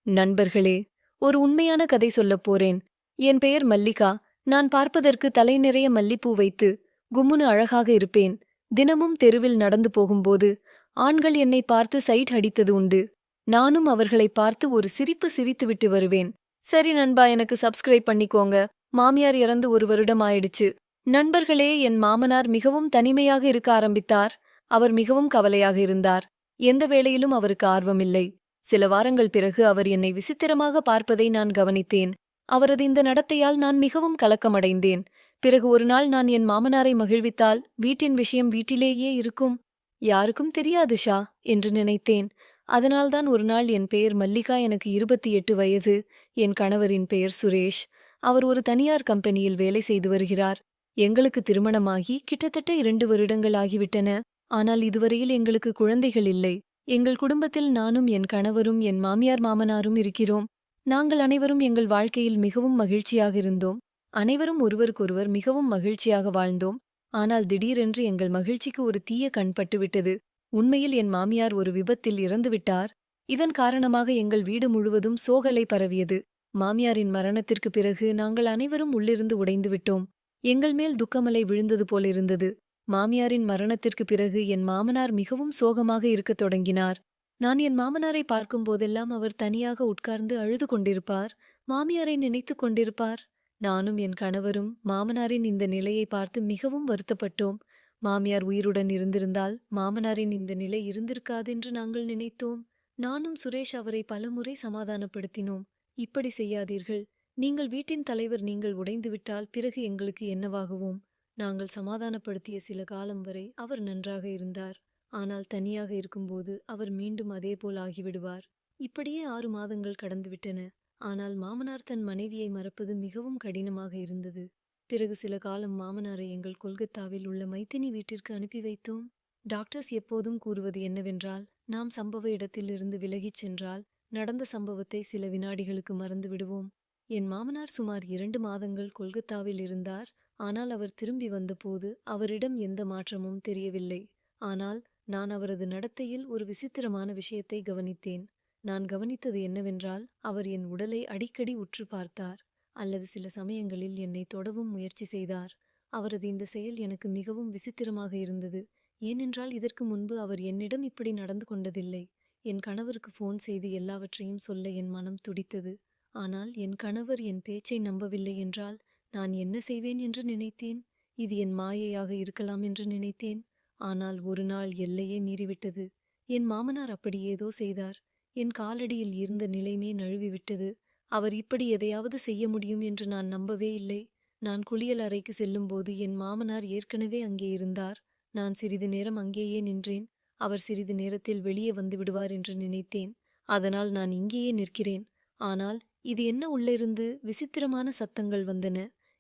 நண்பர்களே, ஒரு உண்மையான கதை சொல்லப் போறேன். என் பெயர் மல்லிகா. நான் பார்ப்பதற்கு தலை நிறைய மல்லிப்பூ வைத்து கும்முனு அழகாக இருப்பேன். தினமும் தெருவில் நடந்து போகும்போது ஆண்கள் என்னை பார்த்து சைட் அடித்தது உண்டு. நானும் அவர்களை பார்த்து ஒரு சிரிப்பு சிரித்துவிட்டு வருவேன். சரி நண்பா, எனக்கு சப்ஸ்கிரைப் பண்ணிக்கோங்க. மாமியார் இறந்து 1 வருடம் ஆயிடுச்சு. நண்பர்களே, என் மாமனார் மிகவும் தனிமையாக இருக்க ஆரம்பித்தார். அவர் மிகவும் கவலையாக இருந்தார். எந்த வேளையிலும் அவருக்கு ஆர்வமில்லை. சில வாரங்கள் பிறகு அவர் என்னை விசித்திரமாக பார்ப்பதை நான் கவனித்தேன். அவரது இந்த நடத்தையால் நான் மிகவும் கலக்கமடைந்தேன். பிறகு ஒரு நாள் நான் என் மாமனாரை மகிழ்வித்தால் வீட்டின் விஷயம் வீட்டிலேயே இருக்கும், யாருக்கும் தெரியாது ஷா என்று நினைத்தேன். அதனால்தான் ஒரு நாள் என் பெயர் மல்லிகா, எனக்கு 28 வயது. என் கணவரின் பெயர் சுரேஷ். அவர் ஒரு தனியார் கம்பெனியில் வேலை செய்து வருகிறார். எங்களுக்கு திருமணமாகி கிட்டத்தட்ட 2 வருடங்கள் ஆகிவிட்டன. ஆனால் இதுவரையில் எங்களுக்கு குழந்தைகள் இல்லை. எங்கள் குடும்பத்தில் நானும் என் கணவரும் என் மாமியார் மாமனாரும் இருக்கிறோம். நாங்கள் அனைவரும் எங்கள் வாழ்க்கையில் மிகவும் மகிழ்ச்சியாக இருந்தோம். அனைவரும் ஒருவருக்கொருவர் மிகவும் மகிழ்ச்சியாக வாழ்ந்தோம். ஆனால் திடீரென்று எங்கள் மகிழ்ச்சிக்கு ஒரு தீய கண் பட்டுவிட்டது. உண்மையில் என் மாமியார் ஒரு விபத்தில் இறந்துவிட்டார். இதன் காரணமாக எங்கள் வீடு முழுவதும் சோகலை பரவியது. மாமியாரின் மரணத்திற்கு பிறகு நாங்கள் அனைவரும் உள்ளிருந்து உடைந்து விட்டோம். எங்கள் மேல் துக்கமலை விழுந்தது போலிருந்தது. மாமியாரின் மரணத்திற்கு பிறகு என் மாமனார் மிகவும் சோகமாக இருக்கத் தொடங்கினார். நான் என் மாமனாரை பார்க்கும்போதெல்லாம் அவர் தனியாக உட்கார்ந்து அழுது கொண்டிருப்பார். மாமியாரை நினைத்துக் கொண்டிருப்பார். நானும் என் கணவரும் மாமனாரின் இந்த நிலையை பார்த்து மிகவும் வருத்தப்பட்டோம். மாமியார் உயிருடன் இருந்திருந்தால் மாமனாரின் இந்த நிலை இருந்திருக்காதென்று நாங்கள் நினைத்தோம். நானும் சுரேஷ் அவரை பலமுறை சமாதானப்படுத்தினோம். இப்படி செய்யாதீர்கள். நீங்கள் வீட்டின் தலைவர். நீங்கள் உடைந்துவிட்டால் பிறகு எங்களுக்கு என்னவாகுவோம்? நாங்கள் சமாதானப்படுத்திய சில காலம் வரை அவர் நன்றாக இருந்தார். ஆனால் தனியாக இருக்கும்போது அவர் மீண்டும் அதேபோல் ஆகிவிடுவார். இப்படியே 6 மாதங்கள் கடந்துவிட்டன. ஆனால் மாமனார் தன் மனைவியை மறப்பது மிகவும் கடினமாக இருந்தது. பிறகு சில காலம் மாமனாரை எங்கள் கொல்கத்தாவில் உள்ள மைத்தினி வீட்டிற்கு அனுப்பி வைத்தோம். டாக்டர்ஸ் எப்போதும் கூறுவது என்னவென்றால், நாம் சம்பவ இடத்திலிருந்து விலகிச் சென்றால் நடந்த சம்பவத்தை சில வினாடிகளுக்கு மறந்து விடுவோம். என் மாமனார் சுமார் 2 மாதங்கள் கொல்கத்தாவில் இருந்தார். ஆனால் அவர் திரும்பி வந்தபோது அவரிடம் எந்த மாற்றமும் தெரியவில்லை. ஆனால் நான் அவரது நடத்தையில் ஒரு விசித்திரமான விஷயத்தை கவனித்தேன். நான் கவனித்தது என்னவென்றால், அவர் என் உடலை அடிக்கடி உற்று பார்த்தார். அல்லது சில சமயங்களில் என்னை தொடவும் முயற்சி செய்தார். அவரது இந்த செயல் எனக்கு மிகவும் விசித்திரமாக இருந்தது. ஏனென்றால் இதற்கு முன்பு அவர் என்னிடம் இப்படி நடந்து கொண்டதில்லை. என் கணவருக்கு ஃபோன் செய்து எல்லாவற்றையும் சொல்ல என் மனம் துடித்தது. ஆனால் என் கணவர் என் பேச்சை நம்பவில்லை என்றால் நான் என்ன செய்வேன் என்று நினைத்தேன். இது என் மாயையாக இருக்கலாம் என்று நினைத்தேன். ஆனால் ஒரு நாள் எல்லையே மீறிவிட்டது. என் மாமனார் அப்படி ஏதோ செய்தார். என் காலடியில் இருந்த நிலைமே நழுவிவிட்டது. அவர் இப்படி எதையாவது செய்ய முடியும் என்று நான் நம்பவே இல்லை. நான் குளியல் அறைக்கு செல்லும்போது என் மாமனார் ஏற்கனவே அங்கே இருந்தார். நான் சிறிது நேரம் அங்கேயே நின்றேன். அவர் சிறிது நேரத்தில் வெளியே வந்து விடுவார் என்று நினைத்தேன். அதனால் நான் இங்கேயே நிற்கிறேன். ஆனால் இது என்ன, உள்ளிருந்து விசித்திரமான சத்தங்கள் வந்தன.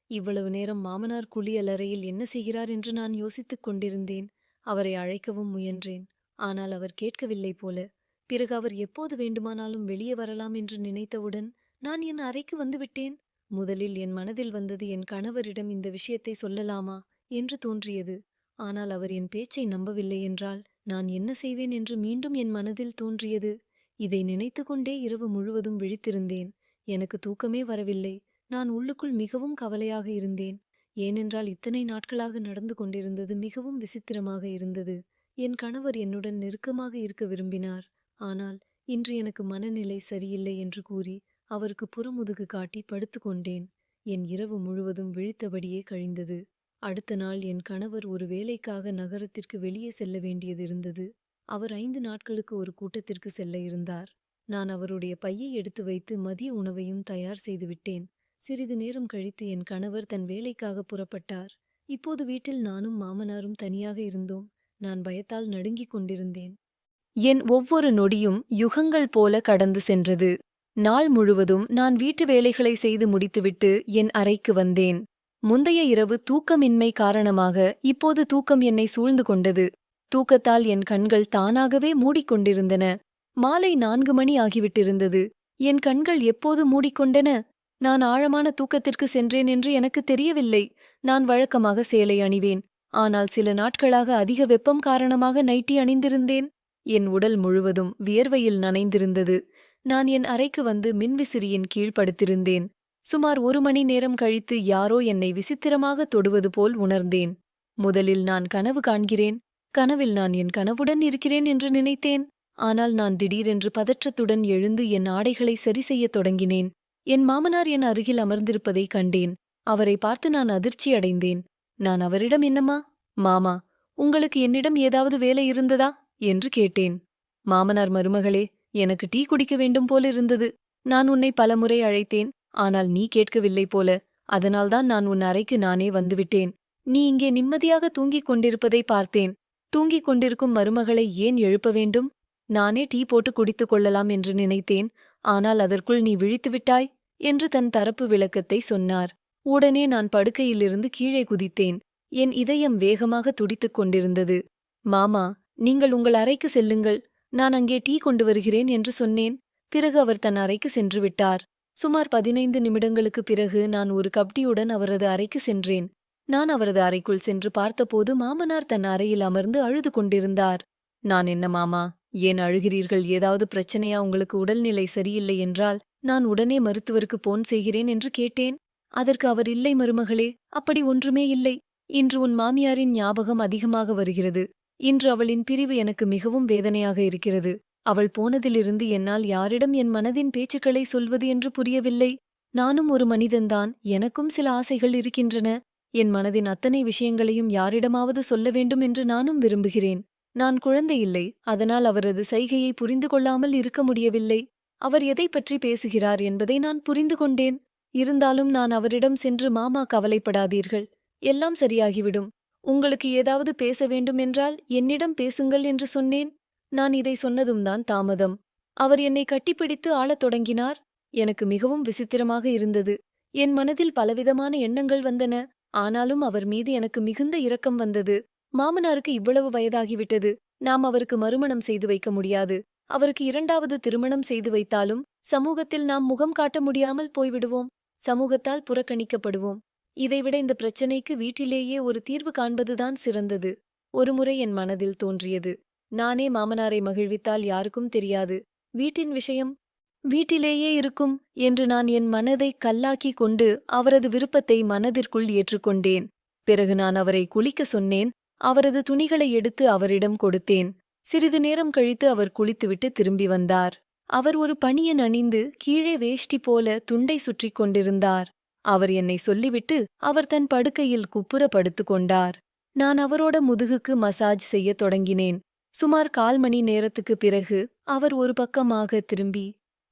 இவ்வளவு நேரம் மாமனார் குளியலறையில் என்ன செய்கிறார் என்று நான் யோசித்துக் கொண்டிருந்தேன். அவரை அழைக்கவும் முயன்றேன். ஆனால் அவர் கேட்கவில்லை போல. பிறகு அவர் எப்போது வேண்டுமானாலும் வெளியே வரலாம் என்று நினைத்தவுடன் நான் என் அறைக்கு வந்துவிட்டேன். முதலில் என் மனதில் வந்தது, என் கணவரிடம் இந்த விஷயத்தை சொல்லலாமா என்று தோன்றியது. ஆனால் அவர் என் பேச்சை நம்பவில்லை என்றால் நான் என்ன செய்வேன் என்று மீண்டும் என் மனதில் தோன்றியது. இதை நினைத்து கொண்டே இரவு முழுவதும் விழித்திருந்தேன். எனக்கு தூக்கமே வரவில்லை. நான் உள்ளுக்குள் மிகவும் கவலையாக இருந்தேன். ஏனென்றால் இத்தனை நாட்களாக நடந்து கொண்டிருந்தது மிகவும் விசித்திரமாக இருந்தது. என் கணவர் என்னுடன் நெருக்கமாக இருக்க விரும்பினார். ஆனால் இன்று எனக்கு மனநிலை சரியில்லை என்று கூறி அவருக்கு புறமுதுகு காட்டி படுத்து கொண்டேன். என் இரவு முழுவதும் விழித்தபடியே கழிந்தது. அடுத்த நாள் என் கணவர் ஒரு வேலைக்காக நகரத்திற்கு வெளியே செல்ல வேண்டியது இருந்தது. அவர் 5 நாட்களுக்கு ஒரு கூட்டத்திற்கு செல்ல இருந்தார். நான் அவருடைய பையை எடுத்து வைத்து மதிய உணவையும் தயார் செய்துவிட்டேன். சிறிது நேரம் கழித்து என் கணவர் தன் வேலைக்காக புறப்பட்டார். இப்போது வீட்டில் நானும் மாமனாரும் தனியாக இருந்தோம். நான் பயத்தால் நடுங்கிக் கொண்டிருந்தேன். என் ஒவ்வொரு நொடியும் யுகங்கள் போல கடந்து சென்றது. நாள் முழுவதும் நான் வீட்டு வேலைகளை செய்து முடித்துவிட்டு என் அறைக்கு வந்தேன். முந்தைய இரவு தூக்கமின்மை காரணமாக இப்போது தூக்கம் என்னை சூழ்ந்து கொண்டது. தூக்கத்தால் என் கண்கள் தானாகவே மூடிக்கொண்டிருந்தன. மாலை 4 மணி ஆகிவிட்டிருந்தது. என் கண்கள் எப்போது மூடிக்கொண்டன? நான் ஆழமான தூக்கத்திற்கு சென்றேன் என்று எனக்கு தெரியவில்லை. நான் வழக்கமாக சேலை அணிவேன். ஆனால் சில நாட்களாக அதிக வெப்பம் காரணமாக நைட்டி அணிந்திருந்தேன். என் உடல் முழுவதும் வியர்வையில் நனைந்திருந்தது. நான் என் அறைக்கு வந்து மின்விசிறியின் கீழ் படுத்திருந்தேன். சுமார் 1 மணி நேரம் கழித்து யாரோ என்னை விசித்திரமாக தொடுவது போல் உணர்ந்தேன். முதலில் நான் கனவு காண்கிறேன். கனவில் நான் என் கனவுடன் இருக்கிறேன் என்று நினைத்தேன். ஆனால் நான் திடீரென்று பதற்றத்துடன் எழுந்து என் ஆடைகளை சரி செய்யத் தொடங்கினேன். என் மாமனார் என் அருகில் அமர்ந்திருப்பதை கண்டேன். அவரை பார்த்து நான் அதிர்ச்சி அடைந்தேன். நான் அவரிடம், என்னம்மா மாமா, உங்களுக்கு என்னிடம் ஏதாவது வேலை இருந்ததா என்று கேட்டேன். மாமனார், மருமகளே, எனக்கு டீ குடிக்க வேண்டும் போலிருந்தது. நான் உன்னை பலமுறை அழைத்தேன். ஆனால் நீ கேட்கவில்லை போல. அதனால்தான் நான் உன் அறைக்கு நானே வந்துவிட்டேன். நீ இங்கே நிம்மதியாக தூங்கிக் கொண்டிருப்பதை பார்த்தேன். தூங்கிக் கொண்டிருக்கும் மருமகளை ஏன் எழுப்ப வேண்டும்? நானே டீ போட்டு குடித்துக் கொள்ளலாம் என்று நினைத்தேன். ஆனால் அதற்குள் நீ விழித்துவிட்டாய் என்று தன் தரப்பு விளக்கத்தை சொன்னார். உடனே நான் படுக்கையிலிருந்து கீழே குதித்தேன். என் இதயம் வேகமாக துடித்துக் கொண்டிருந்தது. மாமா, நீங்கள் உங்கள் அறைக்கு செல்லுங்கள். நான் அங்கே டீ கொண்டு வருகிறேன் என்று சொன்னேன். பிறகு அவர் தன் அறைக்கு சென்று விட்டார். சுமார் 15 நிமிடங்களுக்குப் பிறகு நான் ஒரு கப்டியுடன் அவரது அறைக்கு சென்றேன். நான் அவரது அறைக்குள் சென்று பார்த்தபோது மாமனார் தன் அறையில் அமர்ந்து அழுது கொண்டிருந்தார். நான், என்ன மாமா, ஏன் அழுகிறீர்கள்? ஏதாவது பிரச்சனையா? உங்களுக்கு உடல்நிலை சரியில்லை என்றால் நான் உடனே மருத்துவருக்கு போன் செய்கிறேன் என்று கேட்டேன். அதற்கு அவர், இல்லை மருமகளே, அப்படி ஒன்றுமே இல்லை. இன்று உன் மாமியாரின் ஞாபகம் அதிகமாக வருகிறது. இன்று அவளின் பிரிவு எனக்கு மிகவும் வேதனையாக இருக்கிறது. அவள் போனதிலிருந்து என்னால் யாரிடம் என் மனதின் பேச்சுக்களை சொல்வது என்று புரியவில்லை. நானும் ஒரு மனிதன்தான். எனக்கும் சில ஆசைகள் இருக்கின்றன. என் மனதின் அத்தனை விஷயங்களையும் யாரிடமாவது சொல்ல வேண்டும் என்று நானும் விரும்புகிறேன். நான் குழந்தையில்லை. அதனால் அவரது சைகையை புரிந்து கொள்ளாமல் இருக்க முடியவில்லை. அவர் எதை பற்றி பேசுகிறார் என்பதை நான் புரிந்து கொண்டேன். இருந்தாலும் நான் அவரிடம் சென்று, மாமா, கவலைப்படாதீர்கள், எல்லாம் சரியாகிவிடும். உங்களுக்கு ஏதாவது பேச வேண்டும் என்றால் என்னிடம் பேசுங்கள் என்று சொன்னேன். நான் இதை சொன்னதும் தான் தாமதம். அவர் என்னை கட்டிப்பிடித்து ஆளத் தொடங்கினார். எனக்கு மிகவும் விசித்திரமாக இருந்தது. என் மனதில் பலவிதமான எண்ணங்கள் வந்தன. ஆனாலும் அவர் மீது எனக்கு மிகுந்த இரக்கம் வந்தது. மாமனாருக்கு இவ்வளவு வயதாகிவிட்டது. நாம் அவருக்கு மறுமணம் செய்து வைக்க முடியாது. அவருக்கு 2வது திருமணம் செய்து வைத்தாலும் சமூகத்தில் நாம் முகம் காட்ட முடியாமல் போய்விடுவோம். சமூகத்தால் புறக்கணிக்கப்படுவோம். இதைவிட இந்த பிரச்சனைக்கு வீட்டிலேயே ஒரு தீர்வு காண்பதுதான் சிறந்தது. ஒருமுறை என் மனதில் தோன்றியது. நானே மாமனாரை மகிழ்வித்தால் யாருக்கும் தெரியாது. வீட்டின் விஷயம் வீட்டிலேயே இருக்கும் என்று நான் என் மனதை கல்லாக்கி கொண்டு அவரது விருப்பத்தை மனதிற்குள் ஏற்றுக்கொண்டேன். பிறகு நான் அவரை குளிக்க சொன்னேன். அவரது துணிகளை எடுத்து அவரிடம் கொடுத்தேன். சிறிது நேரம் கழித்து அவர் குளித்துவிட்டு திரும்பி வந்தார். அவர் ஒரு பணியன் அணிந்து கீழே வேஷ்டி போல துண்டை சுற்றி கொண்டிருந்தார். அவர் என்னை சொல்லிவிட்டு அவர் தன் படுக்கையில் குப்புற படுத்து கொண்டார். நான் அவரோட முதுகுக்கு மசாஜ் செய்யத் தொடங்கினேன். சுமார் 1/4 மணி நேரத்துக்குப் பிறகு அவர் ஒரு பக்கமாக திரும்பி,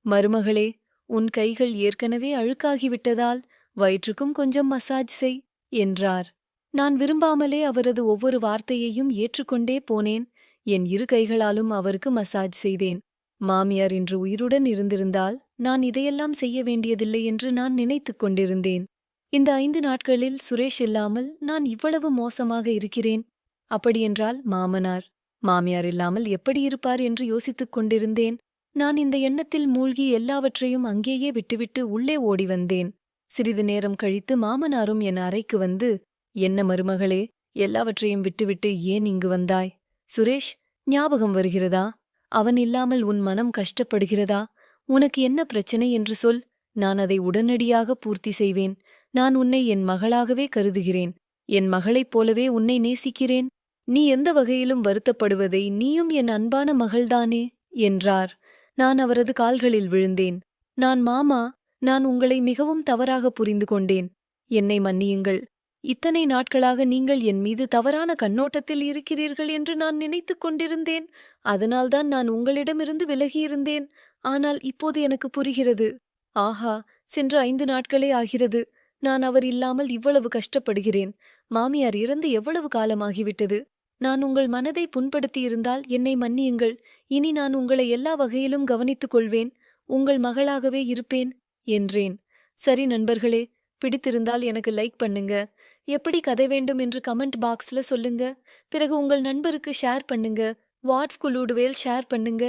மருமகளே, உன் கைகள் ஏற்கனவே அழுக்காகிவிட்டதால் வயிற்றுக்கும் கொஞ்சம் மசாஜ் செய் என்றார். நான் விரும்பாமலே அவரது ஒவ்வொரு வார்த்தையையும் ஏற்றுக்கொண்டே போனேன். என் 2 கைகளாலும் அவருக்கு மசாஜ் செய்தேன். மாமியார் இன்று உயிருடன் இருந்திருந்தால் நான் இதையெல்லாம் செய்ய வேண்டியதில்லை என்று நான் நினைத்துக் கொண்டிருந்தேன். இந்த 5 நாட்களில் சுரேஷ் இல்லாமல் நான் இவ்வளவு மோசமாக இருக்கிறேன். அப்படியென்றால் மாமியார் இல்லாமல் எப்படி இருப்பார் என்று யோசித்துக் கொண்டிருந்தேன். நான் இந்த எண்ணத்தில் மூழ்கி எல்லாவற்றையும் அங்கேயே விட்டுவிட்டு உள்ளே ஓடி வந்தேன். சிறிது நேரம் கழித்து மாமனாரும் என் அறைக்கு வந்து, என்ன மருமகளே, எல்லாவற்றையும் விட்டுவிட்டு ஏன் இங்கு வந்தாய்? சுரேஷ் ஞாபகம் வருகிறதா? அவன் இல்லாமல் உன் மனம் கஷ்டப்படுகிறதா? உனக்கு என்ன பிரச்சனை என்று சொல். நான் அதை உடனடியாக பூர்த்தி செய்வேன். நான் உன்னை என் மகளாகவே கருதுகிறேன். என் மகளைப் போலவே உன்னை நேசிக்கிறேன். நீ எந்த வகையிலும் வருத்தப்படுவதை நீயும் என் அன்பான மகள்தானே என்றார். நான் அவரது கால்களில் விழுந்தேன். மாமா, நான் உங்களை மிகவும் தவறாக புரிந்து கொண்டேன். என்னை மன்னியுங்கள். இத்தனை நாட்களாக நீங்கள் என் மீது தவறான கண்ணோட்டத்தில் இருக்கிறீர்கள் என்று நான் நினைத்துக் கொண்டிருந்தேன். அதனால்தான் நான் உங்களிடமிருந்து விலகியிருந்தேன். ஆனால் இப்போது எனக்கு புரிகிறது. ஆஹா, சென்ற 5 நாட்களே ஆகிறது. நான் அவர் இல்லாமல் இவ்வளவு கஷ்டப்படுகிறேன். மாமியார் இறந்து எவ்வளவு காலமாகிவிட்டது. நான் உங்கள் மனதை புண்படுத்தியிருந்தால் என்னை மன்னியுங்கள். இனி நான் உங்களை எல்லா வகையிலும் கவனித்துக் கொள்வேன். உங்கள் மகளாகவே இருப்பேன் என்றேன். சரி நண்பர்களே, பிடித்திருந்தால் எனக்கு லைக் பண்ணுங்க. எப்படி கதை வேண்டும் என்று கமெண்ட் பாக்ஸ்ல சொல்லுங்க. பிறகு உங்கள் நண்பருக்கு ஷேர் பண்ணுங்க. வாட்ஸ் குழுடுவேல் ஷேர் பண்ணுங்க.